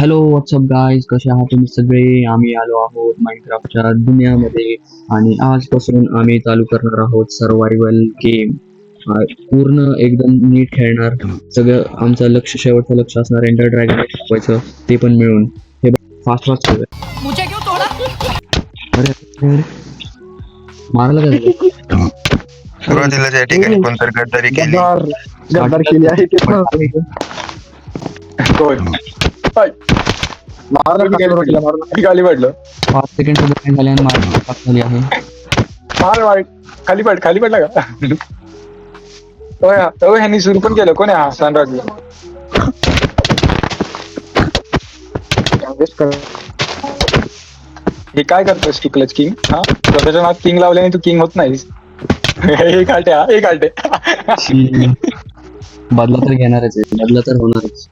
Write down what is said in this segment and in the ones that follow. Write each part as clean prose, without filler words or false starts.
Hello WhatsApp guys, कसे आहात तुम्ही सगळे. आम्ही आलो आहोत माइनक्राफ्टच्या दुनियामध्ये आणि आजपासून आम्ही चालू करणार आहोत सर्वायवल गेम. पूर्ण एकदम नीट खेळणार. सगळं आमचं लक्ष, शेवटचं लक्ष असणार एंडर ड्रॅगन शिकवायचं, ते पण मिळून. हे फास्ट फास्ट सगळं. मुझे क्यों तोड़ा? अरे अरे, मारायला काय झालं? सुरुवातीला त्या ठिकाणी कोणतरी गद्दारी केली. गद्दार केली आहे ते पण खाली पडलं. 5 सेकंड सुद्धा झाले आणि मार झाली आहे. खाली पडला का? ह्यांनी सुरू पण केलं. कोण आहे हा सनराज? हे काय करतोस तू क्लच किंग? हा, स्वतःच्या नावात किंग लावल्याने तू किंग होत नाहीस. हे काढते. बदला तर घेणारच आहे, बदला तर होणारच.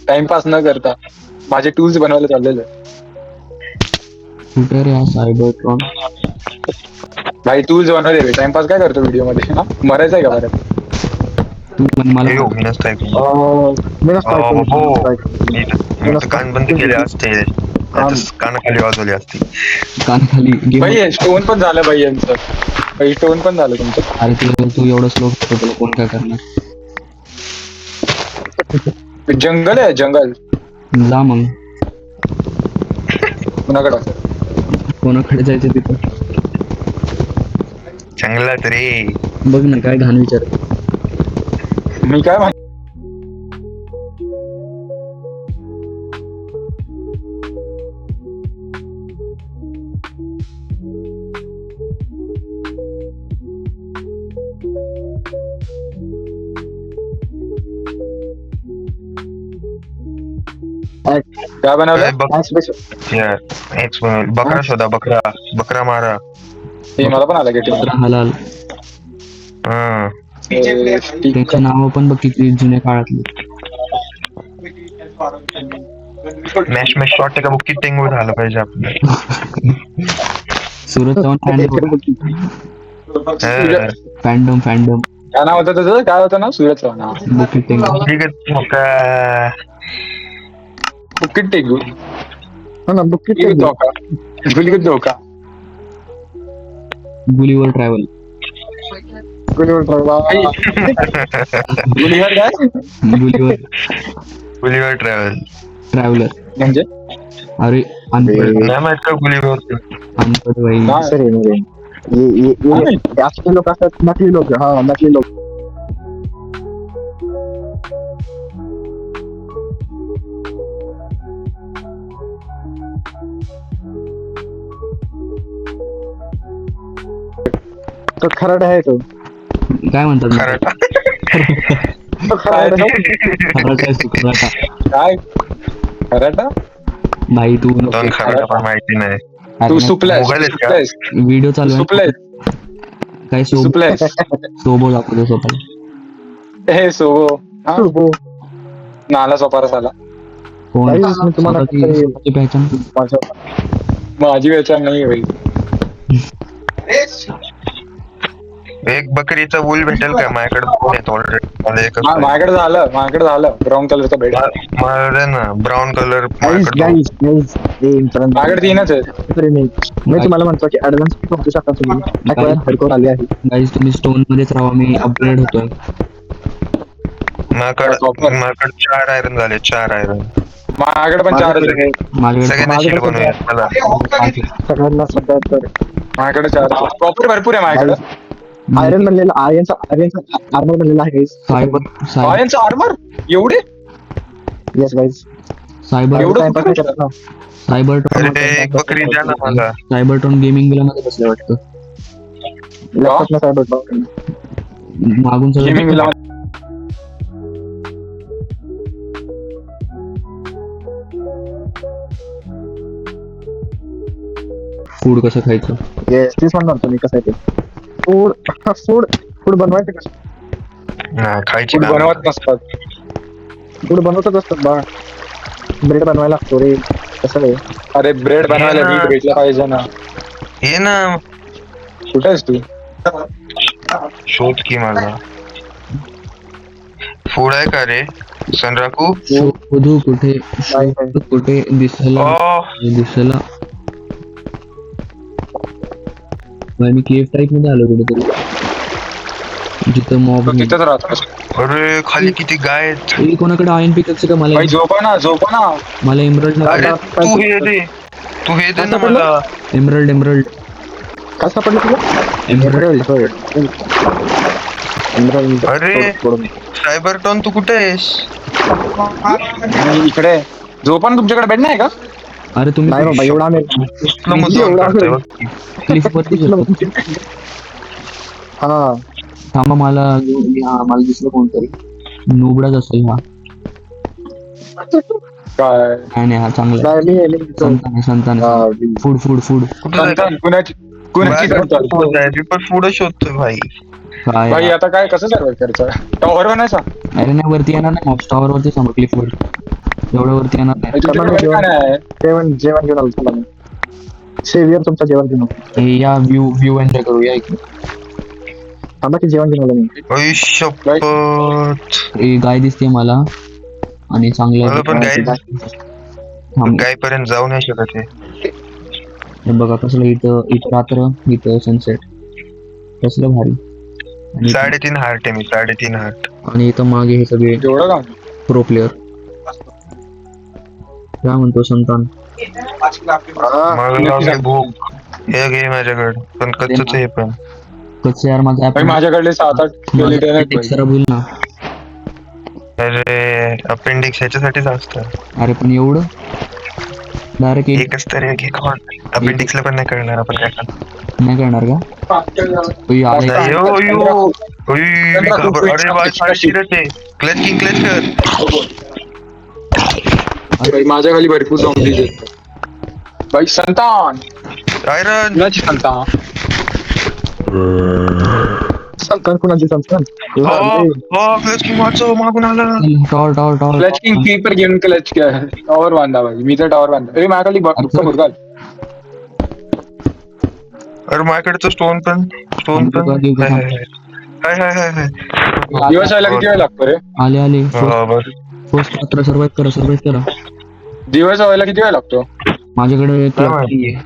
टाइमपास न करता माझे टूल्स बनवायला चाललेलं. कुठे रे हा सायबरट्रॉन? भाई टूल्स बनवले. टाइमपास काय करतो व्हिडिओ मध्ये? हा, मरायचं आहे का बरं? तू पण मला हो, मी नसतो ऐकलं. मी तर कान बंद केले असते, कानाखाली वाजवले असते. कानाखाली गेम. भाई स्टोन पण झालं भाई यांचं. भाई स्टोन पण झालं तुमचं. अरे तू एवढं स्लो करतो, तुला कोण काय करणार? जंगल आहे, जंगल. जा मग. कुणाकडं? कोणाकडे जायचं तिथं? जंगलात रे. बघ ना, काय घाण विचार. मी काय म्हण काय बनवलं? बकरा शोधा, बकरा मारा. हे मला पण आलं गेट. हलाल. हा, त्यांचं नाव पण बघ किती जुन्या काळातली. मॅश शॉट का बुक टेंगू झालं पाहिजे आपलं. सुरत चव्हाण फॅन्डम काय नाव होतं तुझं? काय होतं ना? सूरज चव्हाण. बुकिट टेंगू. ठीक आहे मग. बुकिट टेगू. धोका. Gulliver travel. गुलिव्हर काय? गुलीवर ट्रॅव्हल म्हणजे अरे अनपढ नाही माहित का गुलीवर? भाई. जास्त लोक असतात, नकली लोक. हा, नकली लोक. तो खरड आहे. तो काय म्हणतात? खराटा. खराटा आहेस तू, खराटा. काय खराटा? भाई तू दोन खराटा पण माहिती नाही. तू सुपलायस. मोबाईल आहेत का? व्हिडिओ चालू आहे. सुपलायस. काय सुपलायस. सोबो दाखवतो सोबत. हे सोबो. नाला सोपारा झाला. कोण स्वतःची पहचान? माझी वेचार नाही होईल. एक बकरीचा वूल भेटेल का? माझ्याकडे ऑलरेडी. माझ्याकडे झालं ब्राऊन कलरचा बेड. मला ना ब्राऊन कलर. माझ्याकडे 3च आहेत. मी तुम्हाला म्हणतो की ऍडव्हान्स समजू शकता तुम्ही. हडकोर आले आहे. गाईज तुम्ही स्टोन मध्येच राहा, मी अपग्रेड होतोय. माझ्याकडे 4 आयरन झाले. 4 आयरन. माझ्याकडे पण 4 आहेत. सगळ्यांना शील्ड बनवूया मला. सगळ्यांना सध्या तर माझ्याकडे 4 प्रॉपर भरपूर आहे. माझ्याकडे आयरन बनलेला आर्यनचा आर्मर बनलेला आहे गाईज. आयनचा आर्मर एवढे? Yes guys. एक बकरी द्या ना मला. सायबरट्रॉन गेमिंग मध्ये बसले वाटतं. मागून सगळं फूड कसं खायचं? येस, तेच म्हणणार तुम्ही कसं आहे ते. फूड बनवायचं कसं? खायची बनवत नसतात. फूड बनवतच असतात बा. ब्रेड बनवायला लागतो रे. कसं आहे? अरे ब्रेड बनवायला मीठ भेटला पाहिजे ना. ये ना. कुठे आहेस तू? शोध की मला. फूड आहे का रे? सनराकू शोधू कुठे नाही, नाही. शोधू कुठे दिसला दिसला. मग मी केफ टाईप मध्ये आलो कुठेतरी जिथं मॉब तो तिथंच राहतो. अरे खाली किती गाय आहेत. कोणाकडे आयन पिकअपचं का मला भाई झोपा ना. मला एमरल्ड अरे नको. तू हे दे ना मला. एमरल्ड काय सापडलं तुला? एमरल्ड होय. एमराल्ड. अरे. सोडून. सायबरटॉन तू कुठे आहेस? आणि इकडे झोपा ना, तुमच्याकडे बेड नाही का? अरे नाही तुम्ही बाबा एवढा आम्ही कुठलं मुद्दाम एवढा करतोय आम्ही- बघ. क्लिफ वरती झोपतो. हा थांबा मला मला दिसलं कोणतरी नोबडाच असेल हा. काय नाही हा चांगला आहे. नाही मी संतान हा, फूड कुठं जायचं? संतान कुणाची संतान? मी पण पुढे शोधतोय भाई. काय भाई आता काय कसं सर्वाइव्ह करायचं? टॉवर बनायचा? अरे नाही वरती येणार नाही मॉब टॉवर वरती समोर क्लिफ वर एवढं वरती येणार नाही. तुमच्याकडे bed का नाही? जेवण घेऊन आलो चला मी. सेवियर तुमचं जेवण घेऊन आलो. हे या व्ह्यू एन्जॉय करूया इकडे. थांबा की जेवण घेऊन आलो मी. ओय शपथ. हे गाय दिसते मला आणि चांगलं मला पण आहे. थांब. गाय पर्यंत जाऊ नाही शकत आहे. हे बघा कसलं इथं रात्र इथं सनसेट कसलं भारी. आणि 3.5 हार्ट आहे मी 3.5 हार्ट. आणि इथं मागे हे सगळे एवढं का? Pro player. काय म्हणतो संतान? मला लागली भूक. हे घे माझ्याकडे पण कच्चच आहे पण. कसं यार माझा भाई माझ्याकडे 7-8 skeleton आहेत भाई. खराब होईल ना. अरे अपेंडिक्स ह्याच्यासाठीच असतं. अरे पण एवढं डायरेक्ट एकच तर एक अपेंडिक्सला पण नाही कळणार आपण काय करणार. नाही करणार का? तो अरे नाही, यो, यो. ओय, मी घाबर- अरे बाय शिरत आहे. क्लच कर. भाई माझ्या खाली भरपूर zombies आहेत. भाई संतान आयरन. कुणाची संतान? संतान कुणाची संतान? क्लच किंग वाचव मागून आला. टॉवर क्लच किंग पेपर घेऊन क्लच टॉवर बांधा भाई. मी तर टॉवर बांधा. अरे माझ्या खाली मुरगाल. अरे माझ्याकडे तर स्टोन पण हाय. दिवस व्हायला किती वेळ लागतो रे? आले बरं. फर्स्ट रात्र सर्वाइव्ह करा. दिवस व्हायला किती वेळ लागतो? माझ्याकडे काय माहिती?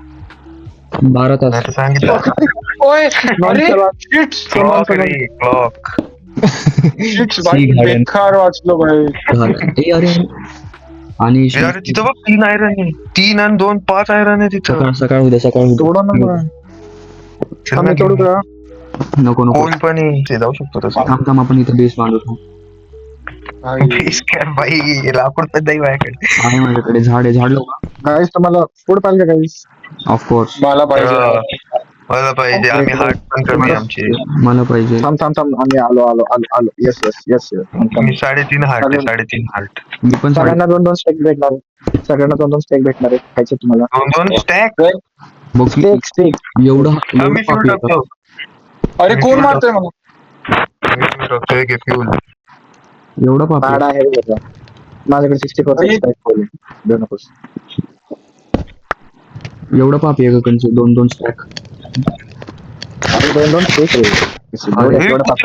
12 तास. नाही तर सांगितलं. ओय अरे shit. क्लॉक रे क्लॉक. Shit, भाई बेकार वाचलो भाई. अरे आणि अरे तिथं बघ 3 आयरन आहे. 3 आणि 2 5 आयरन आहे तिथं. सकाळ उद्या तोडा ना आम्ही तोडू का? नको कोण पण आहे. ते जाऊ शकतो तसं. थांब आपण इथं बेस बांधतो. बाई लाकूड पण नाही माझ्याकडे. आहे माझ्याकडे झाड लो का? गाईस तुम्हाला फूड पाहिजे का गाईस? ऑफकोर्स मला पाहिजे. मला पाहिजे. आम्ही हार्ट पण कमी आमचे. मला पाहिजे. थांब आम्ही आलो येस मी 3.5 हार्ट आहे 3.5 हार्ट. मी पण सगळ्यांना 2-2 स्टेक भेटणार आहे. सगळ्यांना 2-2 स्टेक भेटणार आहे. खायचे तुम्हाला 2 स्टॅक. बघ स्टेक एवढं आम्ही फ्यूल टाकतो. अरे कोण मारतोय मला? आम्ही फ्यूल टाकतोय की फ्यूल. एवढं पाप पाडा आहे बघा. माझ्याकडे 64 स्टेक खोले. देऊ नकोस. एवढं पाप आहे का कंच 2-2 स्टॅक. आणि 2-2 स्टेक रे. एवढं पाप.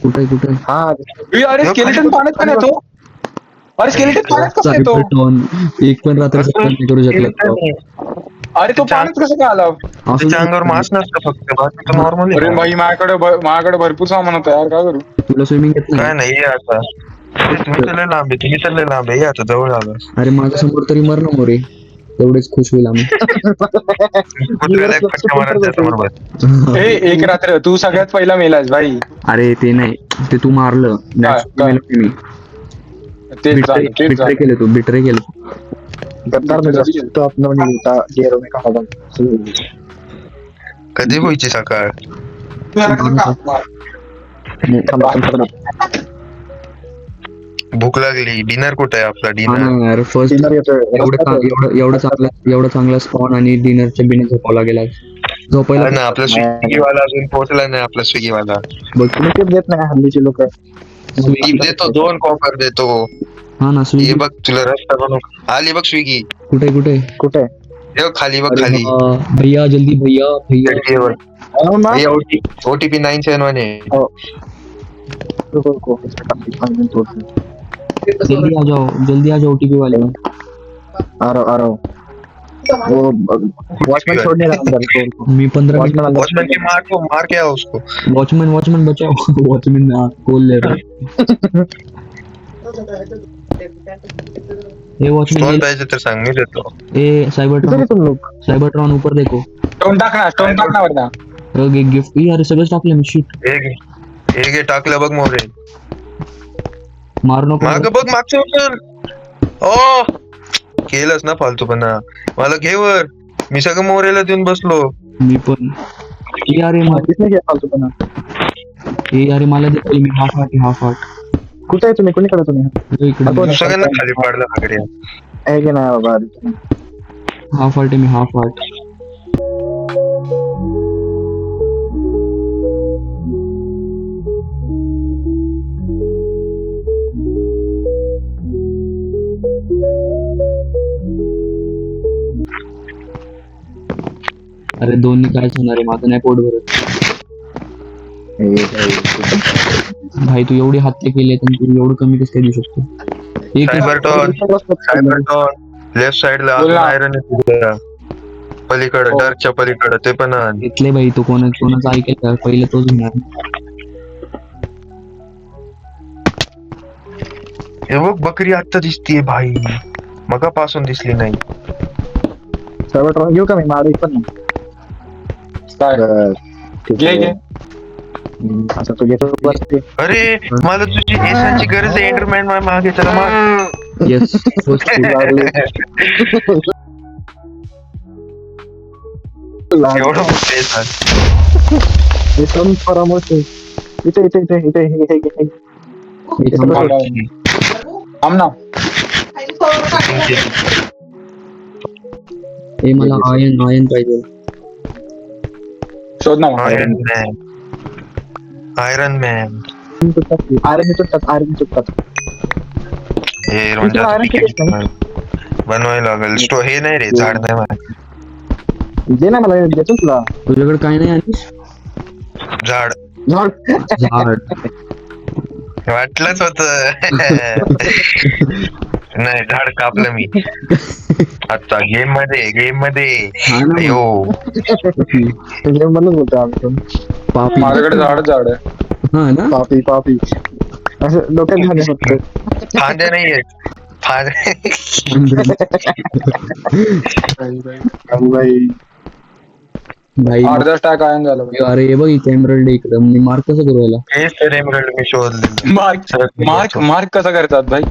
कुठं हा अरे स्केलेटन पाण्यात का येतो? अरे स्केलेटन पाण्यात कसं येतो? एक पण रात्र नाही करू शकला. अरे तो पाण्यात कसं काय आला? त्याच्या अंगावर मास नसतं फक्त बाकी तर नॉर्मल अरे भाई माझ्याकडे भरपूर सामान होतं यार, काय करू? तुला स्विमिंग येत काय नाही? नाही आता. तुम्ही तर लय लांब आहे आता जवळ आलो. अरे माझ्या समोर तरी मर ना मोरे. तेवढेच खुश होईल आम्ही. कुत्र्याला एक फटका मारायचा समोर बस. एक रात्र तू सगळ्यात पहिला मेलास भाई. अरे ते नाही ते तू मारलं. काय? मी तेच झालं. बिट्रे केलं तू. गद्दार म्हणजे तो आपण म्हणता गेरो में कहा कधी व्हायची सकाळ? भूक लागली. डिनर कुठे आहे आपला डिनर? फर्स्ट एवढं चांगला स्पॉन आणि डिनरच्या बिना झोपावं लागेल आज. झोपायला ना आपला स्विगी वाला अजून पोहोचला नाही. आपला स्विगी वाला बघ तुम्ही टिप देत नाही हल्लीची लोक. टीप देतो. 2 कॉपर देतो. हा ना हे स्विगी बघ तुला रस्ता बनव. आली बघ स्विगी. कुठे हे खाली बघ खाली. भैया जल्दी भैया ओटीपी 971 आहे. रुको रुको इसमें काफी 5 मिनट होते जल्दी आ जाओ ओटीपी वाले। आ रहा हूँ वो वॉचमैन छोड़ने का अंदर रुको मी 15 मिनट वॉचमैन अंदर वॉचमैन की मार को मार के आओ उसको। वॉचमैन बचाओ। वॉचमैन कॉल ले रहा है। ए वॉचमैन स्टोन पाहिजे तर सांग मी देतो। ए किधर है तुम लोग सायबरट्रॉन ऊपर देखो। स्टोन टाकना वरना. गिफ्ट अरे सगळंच टाकलं मी शिट एक हे टाकलं बघ मोरे मारू नको माग बघ मागचं उचल. ओ केलंस ना फालतूपणा मला घेवर मी सगळं मोरेला देऊन बसलो. मी पण ए किसने किया फालतूपणा अरे मला दे पहिले, मी हाफ हार्ट कुठे आहे तुम्ही कोणीकडे तुम्ही इकडे आपण सगळ्यांना खाली पाडलं वगैरे. आहे की नाही बाबा हाफ हार्ट आहे मी हाफ हार्ट. अरे दोन्ही काय होणार आहे माझं नाही पोट भरत. भाई तू एवढे हत्या केले तर तू एवढं कमी कसं काय देऊ शकतो. सायबरटॉन लेफ्ट साइडला बोल ना. आयरन पलीकडे हो. डर्कच्या पलीकडे ते पण आण. घेतले भाई तो कोणाचं ऐकेल का पहिलं तोच घेणार. हे बघ बकरी आता दिसतीये भाई मगापासून दिसली नाही. सर्व घेऊ का मी मारू पण काय ठीक घे आहे घे. असं तो घेतो बसते अरे मला तुझी एसांची गरज आहे एंडरमॅन मागे चला मार. येस एवढं मोठं एस आहे. एकदम परामर्श इथे इथे इथे इथे इथे इथे थांब ना. मला आयन पाहिजे. शोध ना मग. आयरन मॅन आर्मी तुटतात हे तुमचं iron किती असतं? बनवायला लागेल स्टो हे नाही रे झाड नाही मला दे ना मला देतो तुला तुझ्याकडे काय नाही आणि झाड झाड वाटलंच होत. नाही झाड कापलं मी आता गेम मध्ये हा ना अयो म्हणून बोलतो आम्ही पण पापी. माझ्याकडे झाड आहे. हा ना पापी असं डोक्यात झाले फक्त फांद्या नाहीये फांद्या बाई भाई अर्धा स्टॅक आयन झालं भाई. अरे हे बघ इथे एमरल्ड इकडं मी मार्क कसं करू याला. तेच तर एमरल्ड मी शोधलेलं. मार्क कसा करतात भाई.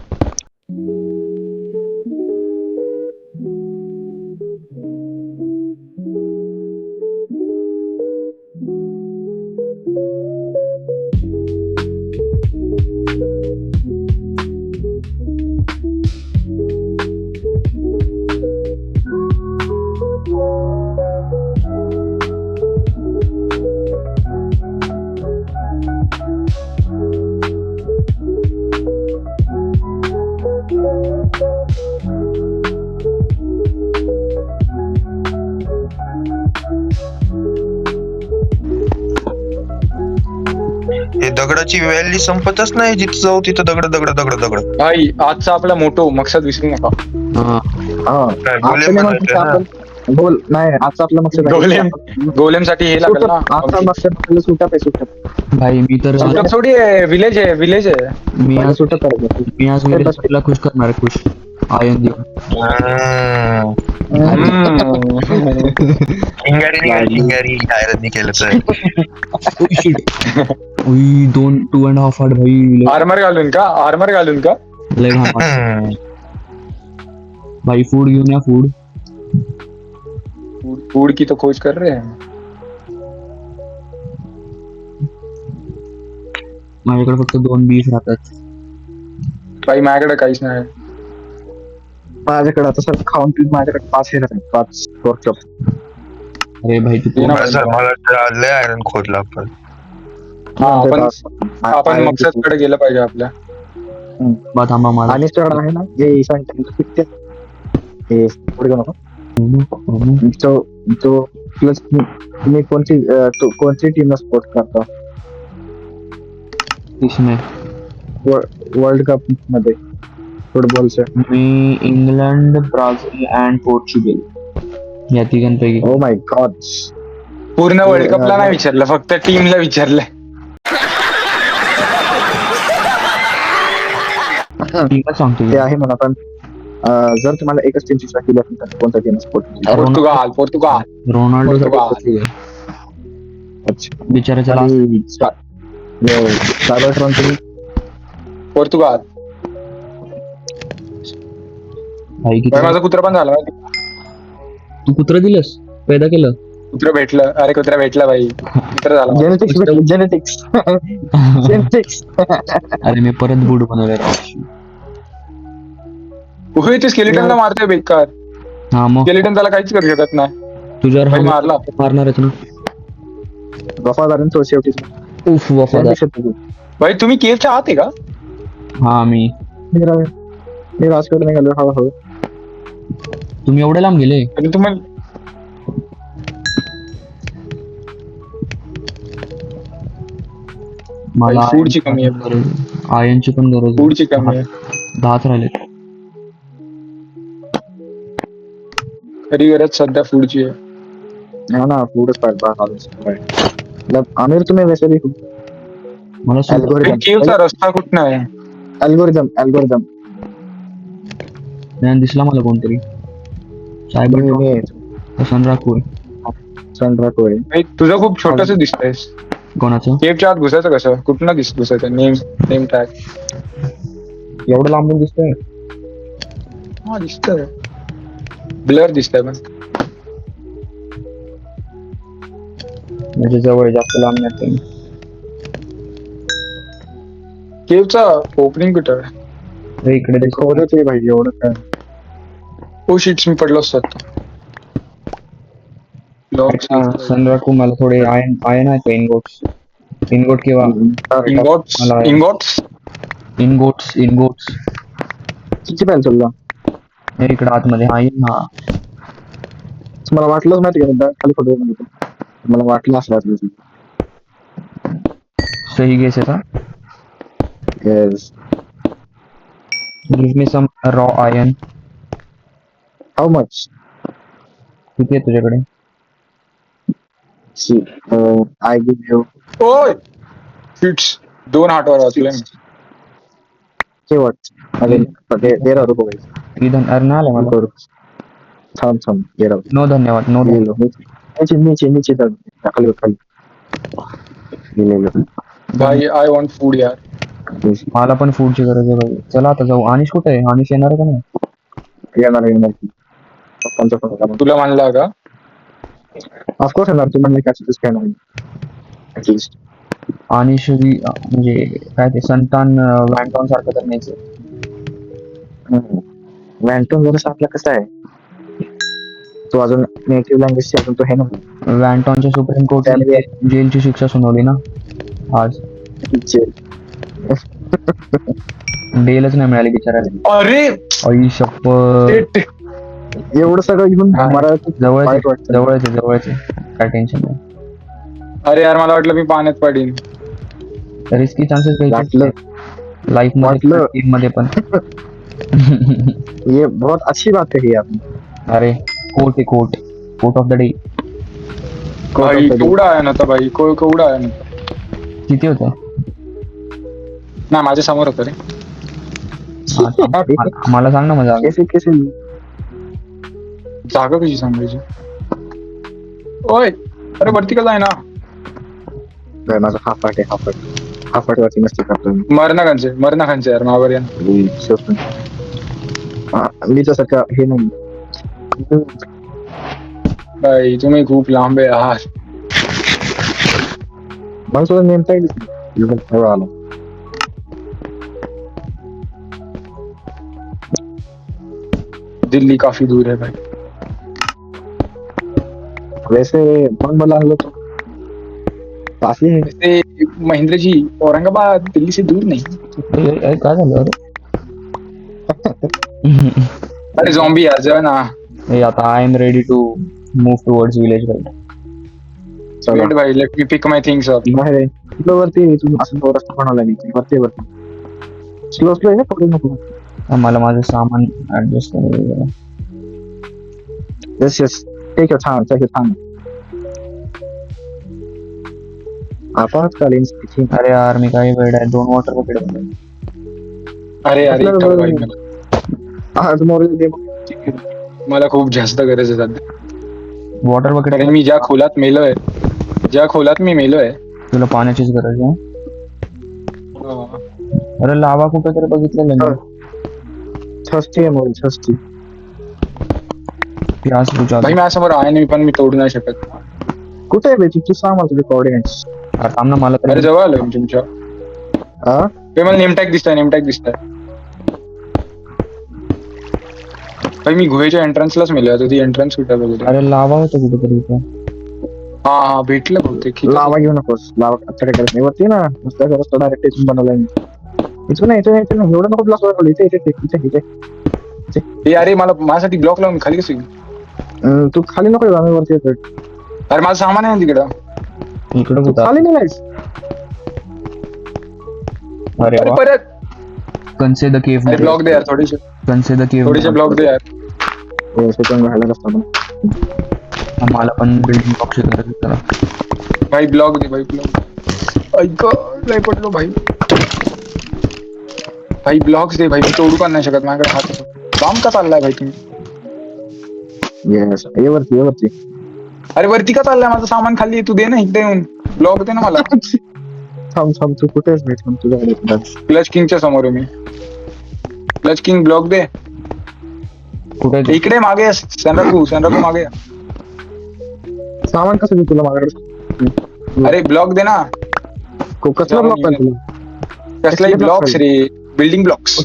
हे दगडाची व्हॅली संपतच नाही जिथं जाऊ तिथं दगड. भाई आजचा आपला मोठो मकसद विसरू नका. हा काय गोलेम बोल नाही आजचा आपला मकसद गोलेम साठी हे लागेल ना. आजचा मकसद आपल्याला सुटप भाई मी तर सुटप थोडी विलेज आहे. मी आज सुटप मी आज तुला खुश करणार आहे. खुश आयन देऊ. चिंगारी आयरन केलं तर 2.5 हार्ट भाई आर्मर घालून का लय घाम. भाई फूड घेऊन या फूड. फूड की तो खोज कर रहे हैं. माझ्याकडे फक्त 2 बीफ राहतात. भाई माझ्याकडे काहीच नाही. माझ्याकडे आता सर खाऊन पिऊन माझ्याकडे 5 हे राहतात 5 वर्कशॉप. अरे भाई तू मला लय आयरन खोदला आपण. आपण मकसद कडे गेलं पाहिजे आपल्या. बा थांबा मला आणि स्टड आहे ना जे ईशान हे पुढे नको तो प्लस तुम्ही कोणती टीमला सपोर्ट करता. किसमें वर्ल्ड कप मध्ये फुटबॉलच्या? मी इंग्लंड, ब्राझील अँड पोर्चुगल या तिघांपैकी. Oh my God. पूर्ण वर्ल्ड कपला नाही विचारलं, फक्त टीमला विचारलंय. टीमच सांगतो ते की. आहे म्हणा, पण जर तुम्हाला एकच टीमची चॉईस दिली असेल तर कोणता team support? Portugal Portugal Ronaldo Portugal. अच्छा. बिचाराच्या आणि सायबरट्रॉन तुम्ही? पोर्तुगाल. भाई किती माझा कुत्रा पण झाला. तू कुत्र दिलंस पैदा केलं. कुत्रा भेटलं, अरे कुत्रा भेटला भाई, कुत्रा झाला. Genetics genetics. अरे मी परत बूट बनवले राव. होय, ते स्केलेटनला मारतोय बेकार. हा मग स्केलेटन त्याला काहीच करू शकत नाही. तुझ्यावर भाई हमला मारला. मारणारच ना. वफादारीन तो शेवटी उफ वफादार. भाई तुम्ही केवच्या आत आहे का? हा मी मी राजकडे निघालो हळूहळू. तुम्ही एवढे लांब गेले. आणि तुम्हाला मला भाई, फूडची कमी आहे. आयनची पण गरज आहे. फूडची कमी आहे. 10च राहिले. खरी गरज सध्या फूडची आहे. हा ना, फूडच पाहिजे. आमिर तुम्ही वैसे भी मला भाई, केवचा रस्ता कुठं आहे? अल्गोरिदम दिसला मला कोणतरी. सायबर सनराकोय. सनराकोय. भाई, तुझं खूप छोटस दिसतंय. कोणाचं? केवच्या आत घुसायचं कसं? कुठं घुसायचं? Name tag. एवढं लांबून दिसतंय. हा दिसतंय, ब्लर दिसतंय पण. म्हणजे जवळ जास्त लांब नाही. केवचा ओपनिंग कुठं आहे? हे इकडे दिसतंय. खोदच आहे भाई, एवढं काय. ओ शिट्स, मी पडलो असतो. सनराको मला थोडे आयन आहे का इनगोट किंवा इंगॉट्स मला इंगॉट्स इनगोट्स किती पॅन चालला? हे इकडे आतमध्ये हा येईन. हा मला वाटलंच माहिती का, खाली फोटो मला वाटलं असं वाटलं. सही गेस आहे का? Yes. Give me some raw iron. How much? किती आहे तुझ्याकडे? I give you. ओय शिट्स, 2 हातावर वाचले. शेवट. अरे दे रहा रुको भाई. इधन अरे ना आलं मला. थांब दे रहा. नो धन्यवाद. नो ले लो. नीचे खाली ले लो. भाई आय वॉन्ट फूड यार. मला पण फूडची गरज आहे भाई. चला आता जाऊ. अनिश कुठे आहे? अनिश येणार का नाही? येणार. पप्पांचा फोन होता. तुला म्हणला का? ऑफकोर्स येणार. तू म्हणले कॅचेस खेळणार ऍटलीस्ट. अनिश म्हणजे काय ते संतान वॅन्टॉन सारखं तर नाहीच. वॅन्टोन जरा आपला कसा आहे, तो अजून नेटिव्ह लँग्वेजची अजून तो आहे ना. वॅन्टॉनच्या सुप्रीम कोर्टने जेलची शिक्षा सुनावली ना आज. बेलच नाही मिळाली बिचारायला. अरे आई शप्पथ. एवढं सगळं घेऊन मराठी जवळच काय टेन्शन नाही. अरे यार, मला वाटलं मी पाण्यात पडीन. रिस्की चान्सेस वाटलं लाईफ मध्ये टीम मध्ये पण. ये बहुत अच्छी बात कही आपने. अरे कोट ऑफ द डे. भाई केवढा आहे ना आता भाई, केवढा आहे ना. किती होतं? नाही, माझ्या समोर होतं रे. मला सांग ना मजा. कैसे जागा कशी सांगायची? ओय अरे वरती कसं आहे ना. माझा हा पार्ट वरती मस्ती करतो मरणा खानचे यार मावर या. मी तसं का हे नाही. भाई तुम्ही खूप लांब आहे यार. मला सुद्धा नेमता येईल. आलो दिल्ली काफी दूर है भाई. वैसे कौन बोला हम लोग तो काफी है. वैसे महेंद्र जी, औरंगाबाद दिल्ली से दूर नहीं. काय झालं? अरे झॉम्बी यार, जा ना. आता I am ready to move towards village भाई. चला वेट भाई let me pick my things up. बाहेर आहे तुला वरती तू असं तो रस्ता बनवला नाही वरती स्लो स्लो आहे ना पकडू नको मला माझं सामान ऍडजस्ट करायचं जरा. Yes yes take your time take your time आपातकालीन स्थिती अरे यार मी काही वेळ आहे 2 वॉटर बकेट बनवले. अरे अरे आपल्याला इथं भाई आज मोरेल गेम मला खूप जास्त गरज आहे सध्या. वॉटर बकेट कारण मी ज्या खोलात मेलोय, ज्या खोलात मी मेलोय. तुला पाण्याचीच गरज आहे. अं, अरे लावा कुठे तरी बघितलेलं मी. थर्स्टी आहे मोरेल थर्स्टी प्यास बुझा भाई माझ्यासमोर आहे नाही पण मी तोडू नाही शकत. कुठे आहे बे तू सांग मला तुझे कोऑर्डिनेट्स थांब ना मला अरे तरी जवळ आलोय मी तुमच्या. हा ते मला नेमटॅग दिसतंय. भाई मी गुहेच्या एंट्रन्सलाच मेलोय आता ती एंट्रन्स कुठे बघू. अरे लावा होतं कुठेतरी इथं. हा भेटलं बहुतेक. इथं. लावा घेऊ नकोस लावा आता काय करत नाही वरती ना नुसतं रस्ता डायरेक्ट इथून बनवलाय मी इथून नाही एवढं नको ब्लॉक बनवलं इथे ए अरे मला माझ्यासाठी ब्लॉक लावून खाली कसं येईल? तू खाली नको येऊ, आम्ही वरती येतोय अरे माझं सामान आहे ना तिकडं. इकडं तू कुठं खाली नाही आहेस. अरे अरे वा परत कन्से द केव्ह अरे ब्लॉक दे यार थोडेसे कन्से द केव्ह ब्लॉक दे यार. हो सेकंड राहायला रस्ता बनव मला पण बिल्डिंग बॉक्स गरज आहे जरा. भाई ब्लॉक दे भाई ब्लॉक. ऐक लय पडलो भाई. भाई ब्लॉक्स दे भाई मी तोडू पण नाही शकत माझ्याकडे हात काम का चाललाय भाई तुम्ही. येस ये वरती अरे वरती का चाललाय माझं सामान खाली तू दे ना इकडे येऊन ब्लॉक दे ना मला. थांब तू कुठे आहेस भेट तुझ्याकडे क्लच किंगच्या समोर आहे मी. क्लच किंग ब्लॉक दे कुठे आहे इकडे मागे सनराकू मागे. सामान कसं देऊ तुला माझ्याकडे अरे ब्लॉक दे ना. कसला ब्लॉक पाहिजे तुला कसलाही ब्लॉक्स रे बिल्डिंग ब्लॉक्स.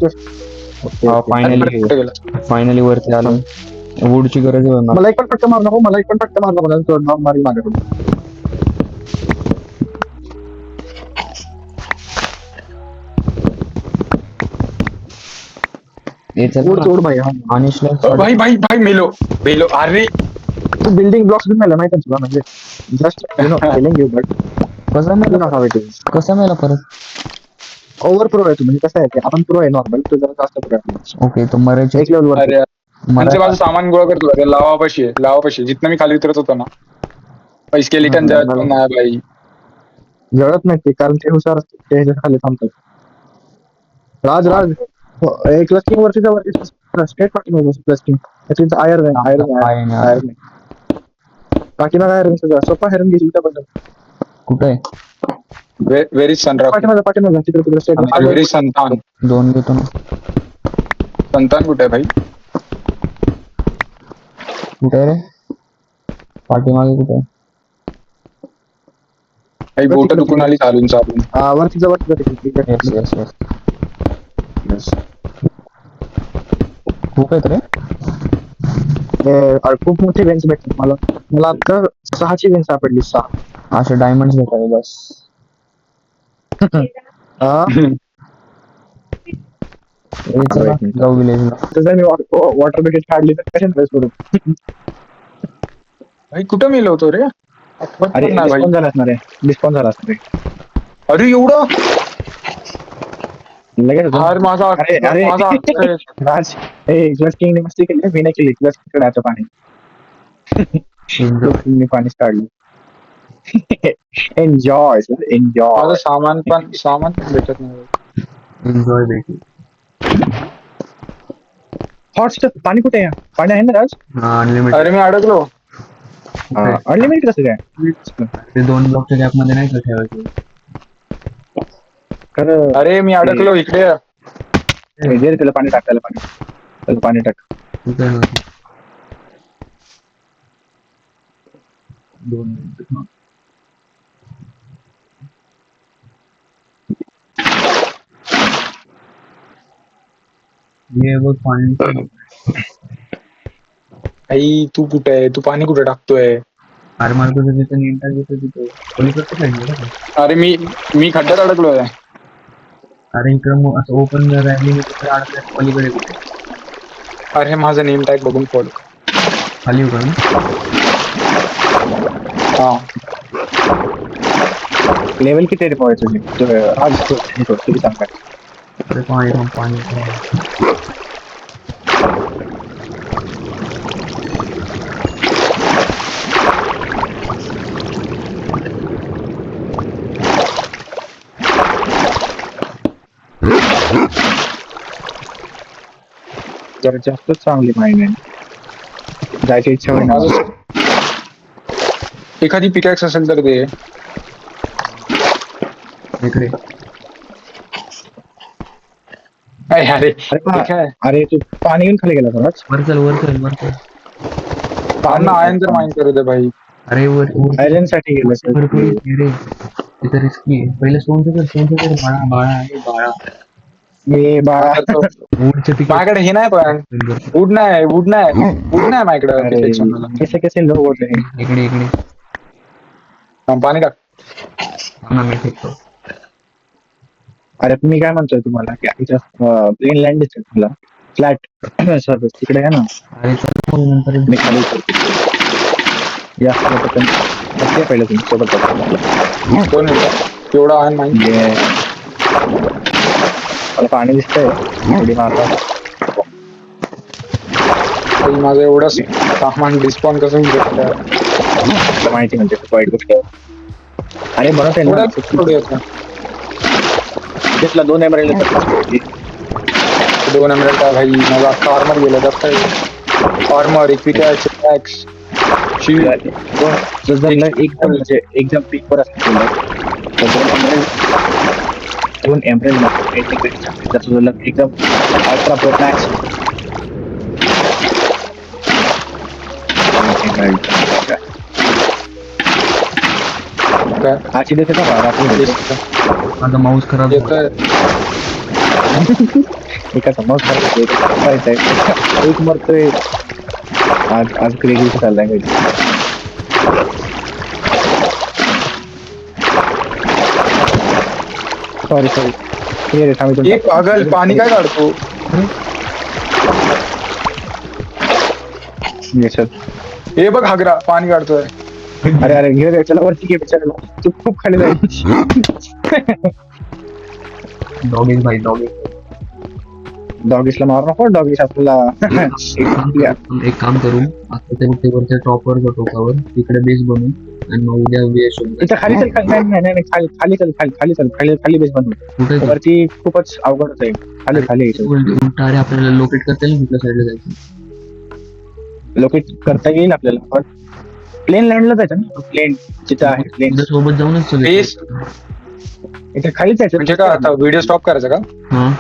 फायनली फायनली वरती आलो. वूडची गरज आहे मला. मला एक पण फटका मार नको मला मारी माझ्याकडून हे चल ओढ ना. चोड भाई हा अनिशला भाई मेलो अरे तू बिल्डिंग ब्लॉक्स घेऊन मेला माहिती तुला म्हणजे जस्ट टेलिंग यू बट कसा मेला परत ओव्हर प्रो आहे तू म्हणजे कसं आहे ते आपण प्रो आहे नॉर्मल तू जरा जास्त प्रो आहे ओके तो मरायचे एक लेवल वर अरे म्हणजे माझं सामान गोळा करतो अरे लावापाशी जिथनं मी खाली उतरत होतो ना स्केलिटन हा, जळत पण नाही भाई. जळत नाही ते कारण ते हुशार असते ते ह्याच्या खाली थांबतात राज एक लस्किंग वरती स्टेट पाठी लस्किंग त्याची आयर्न पाठीमाग आयर्न सोपा आयर्न घेतली त्याबद्दल कुठे आहे व्हेरी सनराक पाठीमाग तिकडे स्टेट व्हेरी संतान. 2 घेतो ना. संतान कुठे आहे भाई. कुठे आहे रे पाठीमागे कुठे आहे? काही बोट दुखून आली चालून वरती येस येस येस खूप आहेत रे. खूप मोठी रेंज भेटते मला आता 6ची रेंज सापडली 6 असे डायमंड भेटावे बस. ए, चला, जाऊ विलेजला. तसं मी वॉटर बकेट काढली तर कशा ड्रेस करू भाई कुठं मेलो होतो रे. अरे डिस्काउंट झाला असणार आहे डिस्काउंट झाला असणार आहे अरे एवढं लगेच अरे माझा अरे राज क्लच किंगने मस्ती केली मी नाही केली क्लच किंगचं पाणी पाणीच काढलं एन्जॉय माझं सामान पण भेटत नाही. एन्जॉय भेटली. हॉट पाणी कुठे आहे पाणी आहे ना राज अनलिमिटेड. अरे मी अडकलो. अनलिमिटेड कसं काय ते 2 ब्लॉकच्या गॅप मध्ये नाही का ठेवायचं. खरं अरे मी अडकलो इकडे. त्याला पाणी टाक त्याला पाणी टाक कुठे आहे नव्हती. 2 मिनिटं. ये बघ पाणी. आई तू कुठे आहे तू पाणी कुठे टाकतोय. अरे मला तुझं तिथं नेम टॅग दिसत तिथं पलीकडचं पाहिजे का. अरे मी खड्ड्यात अडकलोय. अरे इकडं असं ओपन राहिली मी तिकडे अडकल्या पलीकडे कुठे. अरे माझं नेम टॅग बघून फॉलो. खाली उघड हा लेवल किती आहे रे पोहायचं आज किती चांगला आहे. अरे पाणी थांब, पाणी. जरा जास्तच चांगली माहिती आहे. जायची इच्छा होईल माझं एखादी पिकॅक्स असेल तर ते इकडे अरे अरे ते काय अरे तू पाणी घेऊन खाली गेला खरंच. वर चल, वर चल, वर चल. त्यांना आयन तर माइंड करू दे भाई. अरे वर आयलंड साठी गेलं भरपूर रे. तिथं रिस्की आहे. पहिले स्टोनचं कर बाळा, बाळा आहे बाळा. मी बाळा. वूडच्या पिके माझ्याकडे हे नाही पण वूड नाही माझ्याकडे अरे pickaxe बनवायला. कैसे लोग होते हैं. इकडे इकडे पाणी टाक. थांब ना, मी फेकतो. अरे मी काय म्हणतोय तुम्हाला की इथं प्लेन लँड दिसतोय तुला फ्लॅट सर्विस तिकडे आहे ना. अरे चल मग नंतर मी खाली उतरतो. या पटकन बसते पहिलं तुम्ही सोबत बसा. दोन मिनिटं तेवढा आयन माइंड म्हणजे मला पाणी दिसतंय थोडी मारतात. माझं एवढं सामान डिस्पॉन कसं होऊ शकतं. मला माहिती म्हणजे खूप वाईट गोष्ट आहे. अरे बनत आहे ना थोडं येतं. तिथला 2 एमराल्ड दोन एमरेट भाई माझा आता आर्मर गेलं जास्त आर्मर पिकॅक्स शील्ड एकदम म्हणजे एकदम पीक वर असतं 2 एमराल्ड एकदम अल्ट्रा प्रो मॅक्स. काय आजची देते का रात्री माझा माऊस खराब झाला. येतं एका समज करायचं एक मरतोय. आज क्रेडिट चाललाय काही. सॉरी एक पागल पाणी काय काढतो. हे बघ हागरा पाणी काढतोय. अरे अरे घे चला वरती घे बिचारायला. तू खूप खाली जाईल. डॉगीज भाई, डॉगीज. डॉगीसला मारू नको. डॉगीस आपल्याला एक काम करू, आता ते वरच्या टॉपवर टोकावर तिकडे बेस बनवू आणि मग उद्या बेस इथं खाली चल. नाही खाली चल. खाली बेस बनवू. कुठे वरती खूपच अवघड आहे. खाली उलटा. अरे आपल्याला लोकेट करता येईल कुठल्या साईडला जायचं. लोकेट करता येईल आपल्याला पण प्लेन लँडला जायचं ना. प्लेन जिथं आहे प्लेन उद्या सोबत जाऊनच सगळे. बेस इथे खाली जायचं. म्हणजे काय आता व्हिडिओ स्टॉप करायचा का हा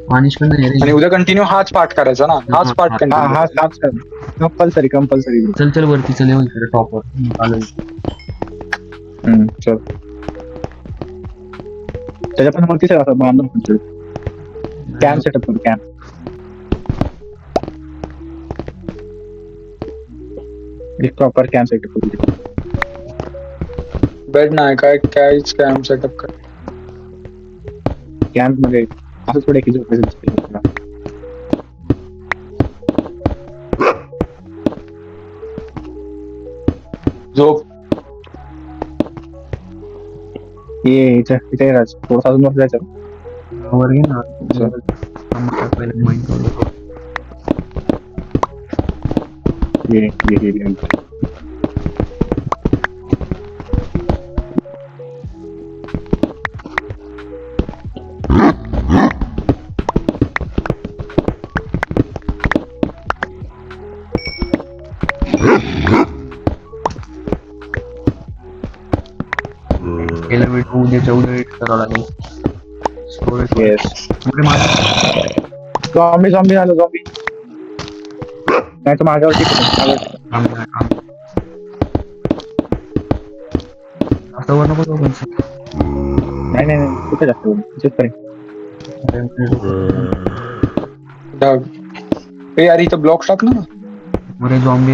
पानिश पण नाही आणि रे. उद्या कंटिन्यू हाच पार्ट करायचा ना. हाच पार्ट कंटिन्यू कंपल्सरी चल वरती चल येऊ इकडे टॉपवर चालेल. चल त्याच्या पण वरतीच आहे बांधून कॅम्प सेटअप करू. कॅम्प एक प्रॉपर कॅम्प सेटअप करू. बेड नाही काय काहीच कॅम्प सेटअप कर. कॅम्प मध्ये असं थोडे की झोपायचं. झोप ये इथे राज थोडं अजून वर जायचं. वर घे ना. पहिले माइंड करू. ये पहिला व्हिडिओ उद्याच्या उद्या एडिट करावं लागेल. Storage yes. अरे माझं झॉम्बी आलो. झॉम्बी नाही तर माझ्यावरती काम आता वर नको जाऊ पण. नाही कुठे जास्त ढग ए यार इथं ब्लॉक टाक ना. अरे झॉम्बी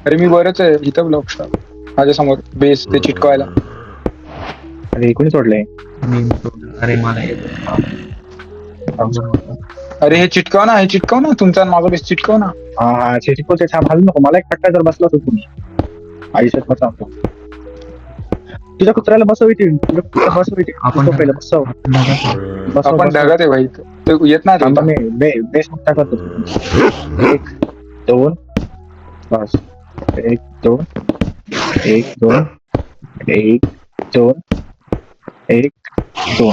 अरे मी बरंच आहे इथं ब्लॉक टाक माझ्या समोर बेस ते चिटकवायला. अरे कोणी सोडलंय. अरे मला अरे हे चिटकव ना तुमचा आणि माझा बेस चिटकव ना. हा चिटकवते. थांब हलू नको. मला एक फटका जर बसला होता तुम्ही आयुष्यात बचावतो. तुझ्या कुत्र्याला बसव इथे. तुझ्या कुत्र्याला बसव इथे. आपण पहिलं बसव. बसव, आपण बसव. ढगात आहे भाई, ते येत नाही थांबा, आता. मी बेस मोठा करतो. 1 2 बस. 1 2 1 2 1 2 1 2.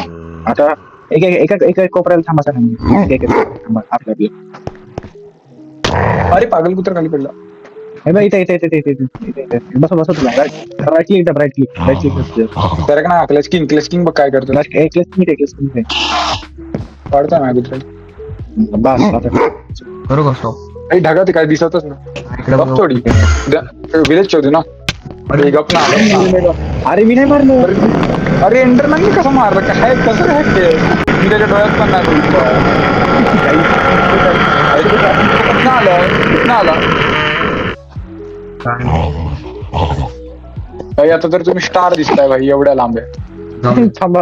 आता एक कोपऱ्याला थांबा सर. एक थांबा आपल्या. अरे पागल कुत्रा खाली पडला. इथे बस तुला. Right click. तर का ना क्लच किंग बघ काय करतो. पाडतो ना कुत्रा. बस आता करू का स्टॉप? काही ढगात आहे, काय दिसतच ना. इकडे गप थोडी विलेज शोधू ना. अरे गप ना. अरे मी नाही मारलो. अरे एंडरमॅन कसं मारलं, काय कसं काय ते? मी त्याच्या डोळ्यात पण नाही कुठं आला भाई. आता तर तुम्ही स्टार दिसताय भाई, एवढ्या लांब आहे. थांबा.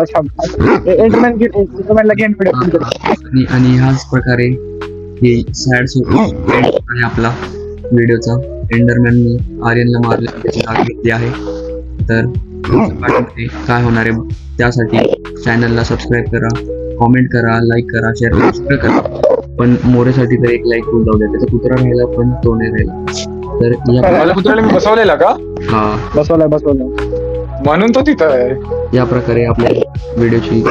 एंडरमॅनला गेम आणि ह्याच प्रकारे हे सॅड आहे आपला व्हिडिओचा. एंडरमॅननी आर्यनला मारले, त्याची जाग घेतली आहे. तर पुढच्या पार्टमध्ये काय होणार आहे त्यासाठी चॅनलला सबस्क्राईब करा, कॉमेंट करा, लाईक करा, शेअर करा, सगळं करा. पण मोरेसाठी तर एक लाईक होऊन जाऊ द्या. त्याचा कुत्रा राहिला पण तो नाही राहिला. तर माझ्या कुत्र्याला मी बसवलेला का? हा, बसवलाय. म्हणून तो तिथं आहे. या प्रकारे आपल्या व्हिडिओची